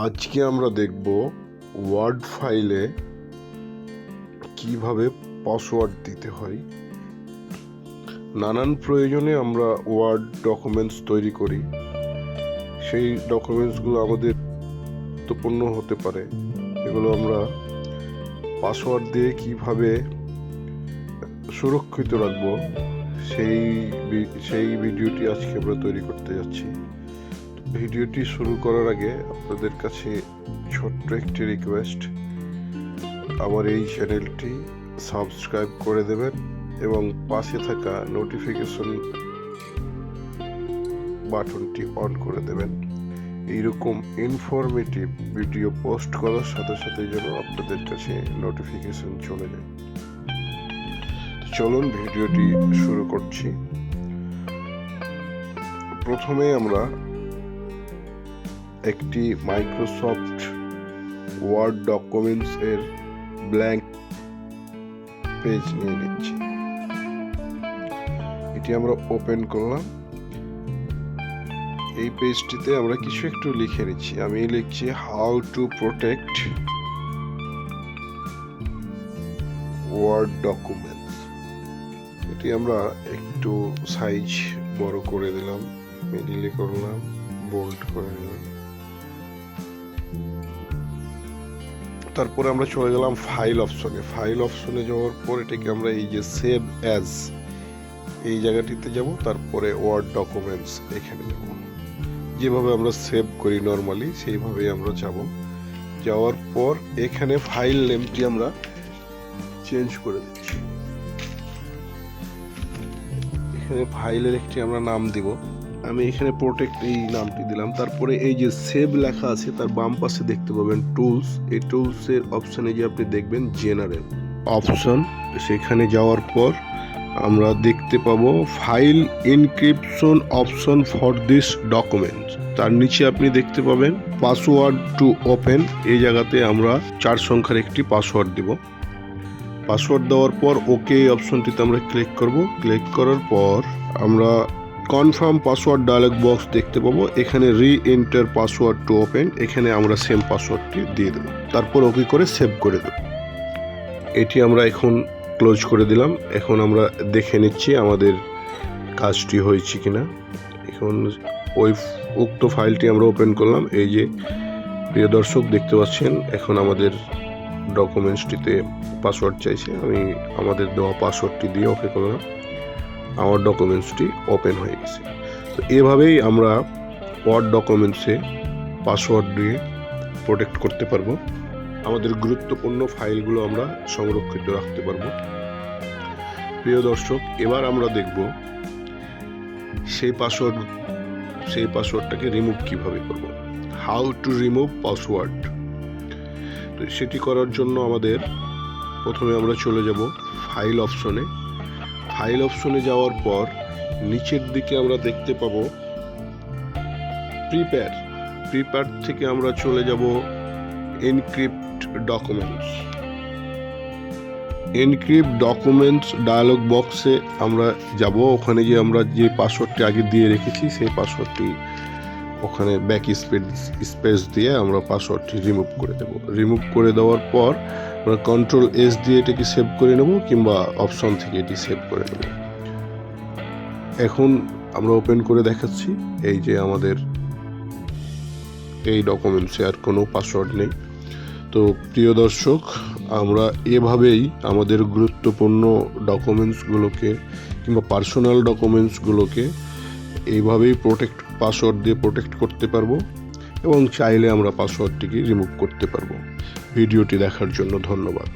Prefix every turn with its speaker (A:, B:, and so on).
A: আজকে আমরা দেখব ওয়ার্ড ফাইলে কিভাবে পাসওয়ার্ড দিতে হয়। নানান প্রয়োজনে আমরা ওয়ার্ড ডকুমেন্টস তৈরি করি। সেই ডকুমেন্টসগুলো আমাদের গুরুত্বপূর্ণ হতে পারে। এগুলো আমরা পাসওয়ার্ড দিয়ে কিভাবে সুরক্ষিত রাখবো সেই ভিডিওটি আজকে আমরা তৈরি করতে যাচ্ছি। ভিডিওটি শুরু করার আগে আপনাদের কাছে ছোট্ট একটি রিকোয়েস্ট, আমার এই চ্যানেলটি সাবস্ক্রাইব করে দেবেন এবং পাশে থাকা নোটিফিকেশন বাটনটি অন করে দেবেন। এইরকম ইনফরমেটিভ ভিডিও পোস্ট করার সাথে সাথে যেন আপনাদের কাছে নোটিফিকেশন চলে যায়। চলুন ভিডিওটি শুরু করছি। প্রথমে আমরা একটি মাইক্রোসফট ওয়ার্ড ডকুমেন্টস এর ব্ল্যাঙ্ক পেজ নিয়ে নিচ্ছি। এটি আমরা ওপেন করলাম। এই পেজটিতে আমরা কিছু একটু লিখে নিচ্ছি। আমি লিখছি how to protect word documents. এটি আমরা একটু সাইজ বড় করে দিলাম, মিডিলে করলাম, বোল্ড করে দিলাম। তারপরে আমরা চলে গেলাম ফাইল অপশনে। ফাইল অপশনে যাওয়ার পর এটাকে আমরা এই যে সেভ অ্যাজ এই জায়গাটিতে যাব। তারপরে ওয়ার্ড ডকুমেন্টস এখানে যাব। যেভাবে আমরা সেভ করি নর্মালি সেইভাবেই আমরা যাব। যাওয়ার পর এখানে ফাইল নেমটি আমরা চেঞ্জ করে দিচ্ছি। এখানে ফাইলের একটি আমরা নাম দিব। আমি এখানে প্রোটেক্ট এই নামটি দিলাম। তারপরে এই যে সেভ লেখা আছে তার বাম পাশে দেখতে পাবেন টুলস। এই টুলসের অপশানে যে আপনি দেখবেন জেনারেল অপশন, সেখানে যাওয়ার পর আমরা দেখতে পাবো file encryption option for this document. তার নিচে আপনি দেখতে পাবেন পাসওয়ার্ড টু ওপেন। এই জায়গাতে আমরা 4 সংখ্যার একটি পাসওয়ার্ড দিব। পাসওয়ার্ড দেওয়ার পর ওকে অপশনটিতে আমরা ক্লিক করব। ক্লিক করার পর আমরা কনফার্ম পাসওয়ার্ড ডায়লগ বক্স দেখতে পাবো। এখানে রি এন্টার পাসওয়ার্ড টু ওপেন, এখানে আমরা সেম পাসওয়ার্ডটি দিয়ে দেব। তারপর ওকে করে সেভ করে দেব। এটি আমরা এখন ক্লোজ করে দিলাম। এখন আমরা দেখে নিচ্ছি আমাদের কাজটি হয়েছে কিনা। এখন ওই উক্ত ফাইলটি আমরা ওপেন করলাম। এই যে প্রিয় দর্শক দেখতে পাচ্ছেন, এখন আমাদের ডকুমেন্টসটিতে পাসওয়ার্ড চাইছে। আমি আমাদের দেওয়া পাসওয়ার্ডটি দিয়ে ওকে করলাম। আমার ডকুমেন্টসটি ওপেন হয়ে গেছে। তো এভাবেই আমরা ওয়ার্ড ডকুমেন্টসে পাসওয়ার্ড দিয়ে প্রোটেক্ট করতে পারবো। আমাদের গুরুত্বপূর্ণ ফাইলগুলো আমরা সংরক্ষিত রাখতে পারবো। প্রিয় দর্শক, এবার আমরা দেখব সেই পাসওয়ার্ডটাকে রিমুভ কিভাবে করব। How to remove password. তো সেটি করার জন্য আমাদের প্রথমে আমরা চলে যাব ফাইল অপশনে। ফাইল অপশনে যাওয়ার পর নিচের দিকে আমরা দেখতে পাবো প্রিপেয়ার থেকে আমরা চলে যাব encrypt documents. Encrypt documents dialog বক্সে আমরা যাব। ওখানে যে আমরা যে পাসওয়ার্ডটি আগে দিয়ে রেখেছি সেই পাসওয়ার্ডটি ওখানে ব্যাক স্পেস দিয়ে আমরা পাসওয়ার্ডটি রিমুভ করে দেব। রিমুভ করে দেওয়ার পর আমরা কন্ট্রোল এস দিয়ে এটাকে সেভ করে নেব, কিংবা অপশন থেকে এটি সেভ করে নেব। এখন আমরা ওপেন করে দেখাচ্ছি। এই যে আমাদের এই ডকুমেন্টসে আর কোনো পাসওয়ার্ড নেই। তো প্রিয় দর্শক, আমরা এভাবেই আমাদের গুরুত্বপূর্ণ ডকুমেন্টসগুলোকে কিংবা পার্সোনাল ডকুমেন্টসগুলোকে এইভাবেই পাসওয়ার্ড দিয়ে প্রোটেক্ট করতে পারবো এবং চাইলে আমরা পাসওয়ার্ডটিকে রিমুভ করতে পারবো। ভিডিওটি দেখার জন্য ধন্যবাদ।